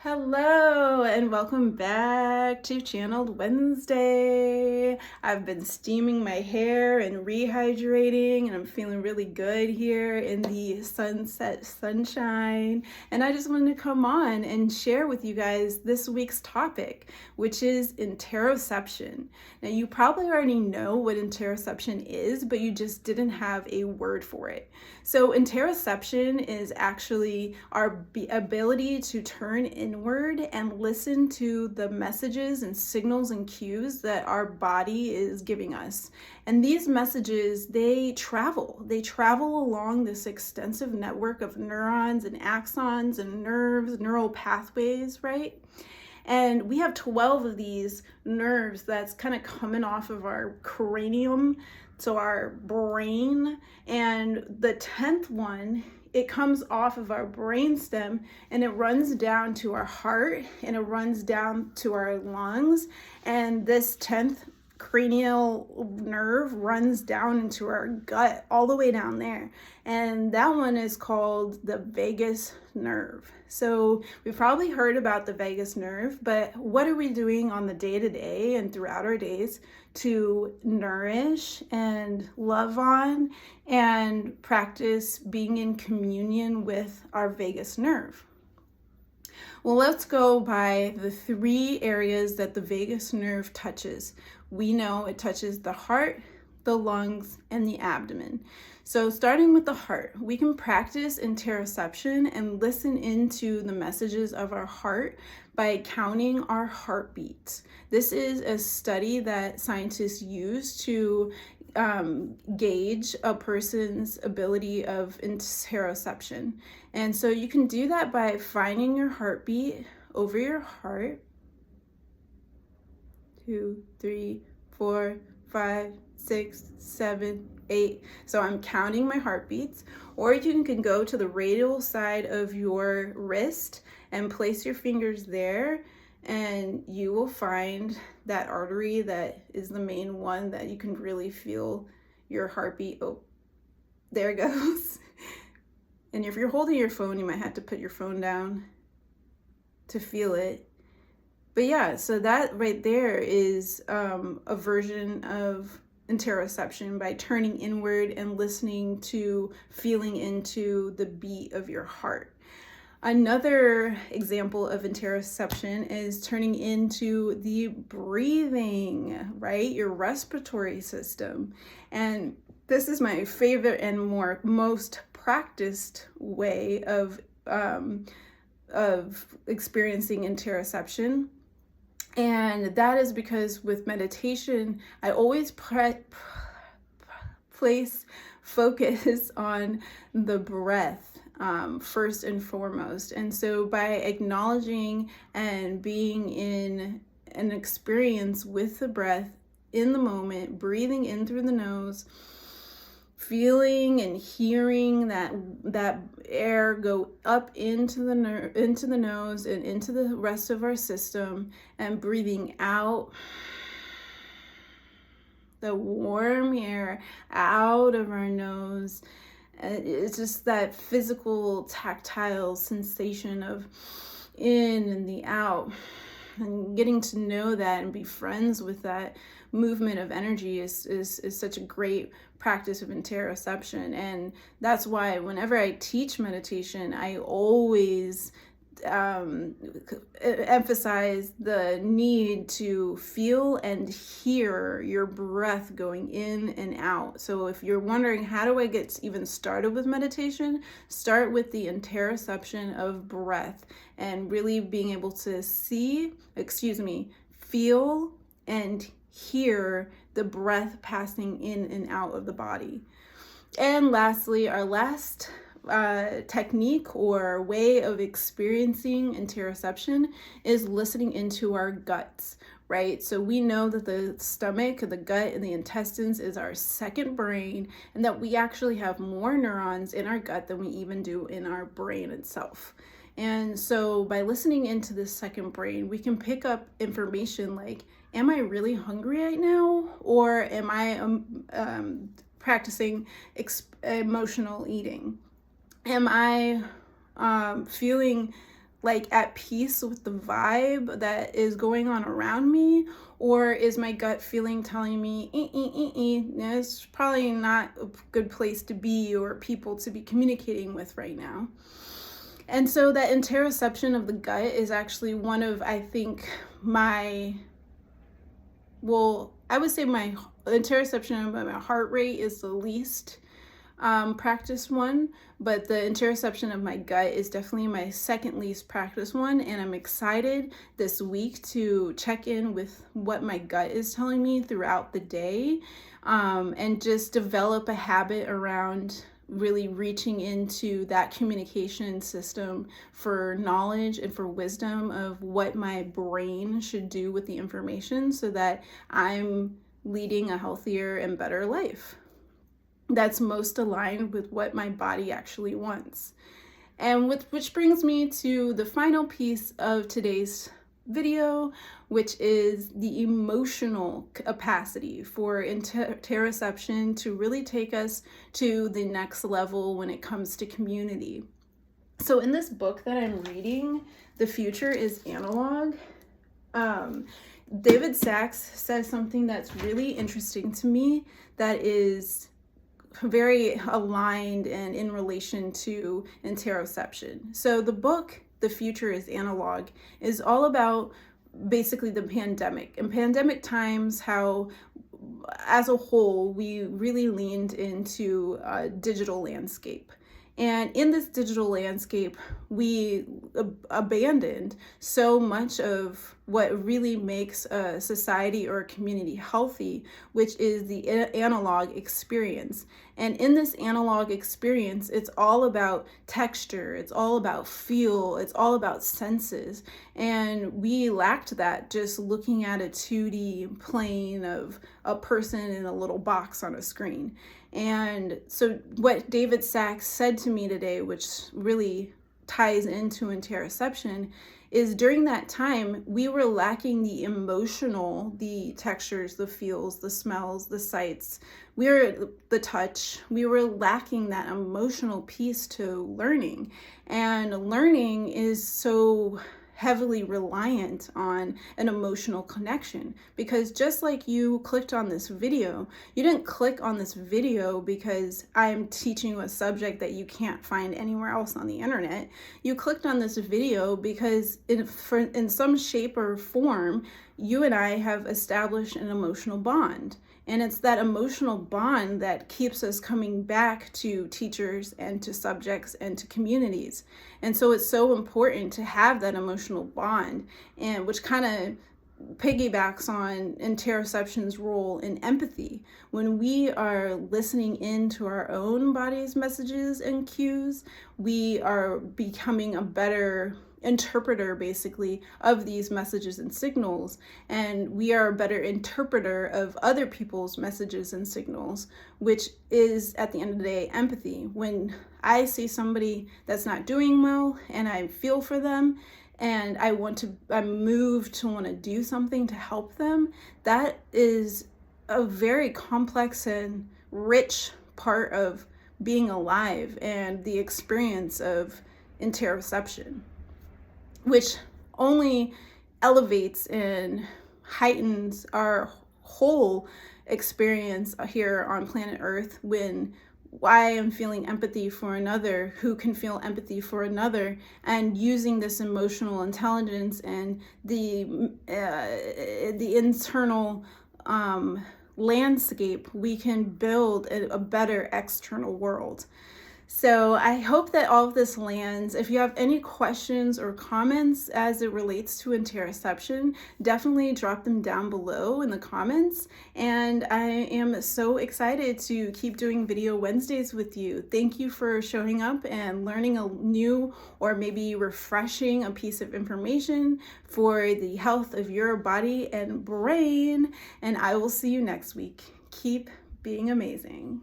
Hello and welcome back to Channeled Wednesday. I've been steaming my hair and rehydrating, and I'm feeling really good here in the sunset sunshine. And I just wanted to come on and share with you guys this week's topic, which is interoception. Now, you probably already know what interoception is, but you just didn't have a word for it. So interoception is actually our ability to turn inward and listen to the messages and signals and cues that our body is giving us. And these messages, they travel along this extensive network of neurons and axons and nerves, neural pathways, right? And we have 12 of these nerves that's kind of coming off of our cranium, so our brain. And the 10th one, it comes off of our brainstem and it runs down to our heart and it runs down to our lungs. And this 10th cranial nerve runs down into our gut all the way down there, and that one is called the vagus nerve. So we've probably heard about the vagus nerve, but what are we doing on the day-to-day and throughout our days to nourish and love on and practice being in communion with our vagus nerve? Well, let's go by the 3 areas that the vagus nerve touches. We know it touches the heart, the lungs, and the abdomen. So starting with the heart, we can practice interoception and listen into the messages of our heart by counting our heartbeats. This is a study that scientists use to gauge a person's ability of interoception. And so you can do that by finding your heartbeat over your heart. 2, 3, 4, 5, 6, 7, 8. So I'm counting my heartbeats. Or you can go to the radial side of your wrist and place your fingers there, and you will find that artery that is the main one that you can really feel your heartbeat. Oh, there it goes. And if you're holding your phone, you might have to put your phone down to feel it. But yeah, so that right there is a version of interoception, by turning inward and listening to, feeling into the beat of your heart. Another example of interoception is turning into the breathing, right? Your respiratory system. And this is my favorite and most practiced way of experiencing interoception. And that is because with meditation, I always place focus on the breath first and foremost. And so by acknowledging and being in an experience with the breath in the moment, breathing in through the nose, feeling and hearing that air go up into the nose and into the rest of our system, and breathing out the warm air out of our nose. It's just that physical tactile sensation of in and the out, and getting to know that and be friends with that movement of energy is such a great practice of interoception. And that's why whenever I teach meditation, I always emphasize the need to feel and hear your breath going in and out. So if you're wondering, how do I get even started with meditation? Start with the interoception of breath and really being able to feel and hear the breath passing in and out of the body. And lastly, our last technique or way of experiencing interoception is listening into our guts, right? So we know that the stomach, the gut, and the intestines is our second brain, and that we actually have more neurons in our gut than we even do in our brain itself. And so by listening into this second brain, we can pick up information like, am I really hungry right now? Or am I practicing emotional eating? Am I feeling like at peace with the vibe that is going on around me? Or is my gut feeling telling me, it's probably not a good place to be or people to be communicating with right now? And so that interoception of the gut is actually one of, I think, I would say my interoception of my heart rate is the least practiced one, but the interoception of my gut is definitely my second least practiced one. And I'm excited this week to check in with what my gut is telling me throughout the day, and just develop a habit around really reaching into that communication system for knowledge and for wisdom of what my brain should do with the information so that I'm leading a healthier and better life that's most aligned with what my body actually wants. And which brings me to the final piece of today's video, which is the emotional capacity for interoception to really take us to the next level when it comes to community. So in this book that I'm reading, The Future is Analog, David Sachs says something that's really interesting to me that is very aligned and in relation to interoception. So the book, The Future is Analog, is all about basically the pandemic and pandemic times, how as a whole we really leaned into a digital landscape. And in this digital landscape, we abandoned so much of what really makes a society or a community healthy, which is the analog experience. And in this analog experience, it's all about texture, it's all about feel, it's all about senses. And we lacked that just looking at a 2D plane of a person in a little box on a screen. And so what David Sachs said to me today, which really ties into interoception, is during that time, we were lacking the emotional, the textures, the feels, the smells, the sights, the touch. We were lacking that emotional piece to learning. And learning is so heavily reliant on an emotional connection, because just like you clicked on this video, you didn't click on this video because I'm teaching you a subject that you can't find anywhere else on the internet. You clicked on this video because in some shape or form, you and I have established an emotional bond. And it's that emotional bond that keeps us coming back to teachers and to subjects and to communities. And so it's so important to have that emotional bond, and which kind of piggybacks on interoception's role in empathy. When we are listening into our own body's messages and cues, we are becoming a better interpreter basically of these messages and signals, and we are a better interpreter of other people's messages and signals, which is at the end of the day empathy. When I see somebody that's not doing well and I feel for them and I'm moved to want to do something to help them, that is a very complex and rich part of being alive and the experience of interoception, which only elevates and heightens our whole experience here on planet Earth when I am feeling empathy for another who can feel empathy for another, and using this emotional intelligence and the internal landscape, we can build a better external world. So I hope that all of this lands. If you have any questions or comments as it relates to interoception, definitely drop them down below in the comments. And I am so excited to keep doing Video Wednesdays with you. Thank you for showing up and learning a new or maybe refreshing a piece of information for the health of your body and brain. And I will see you next week. Keep being amazing.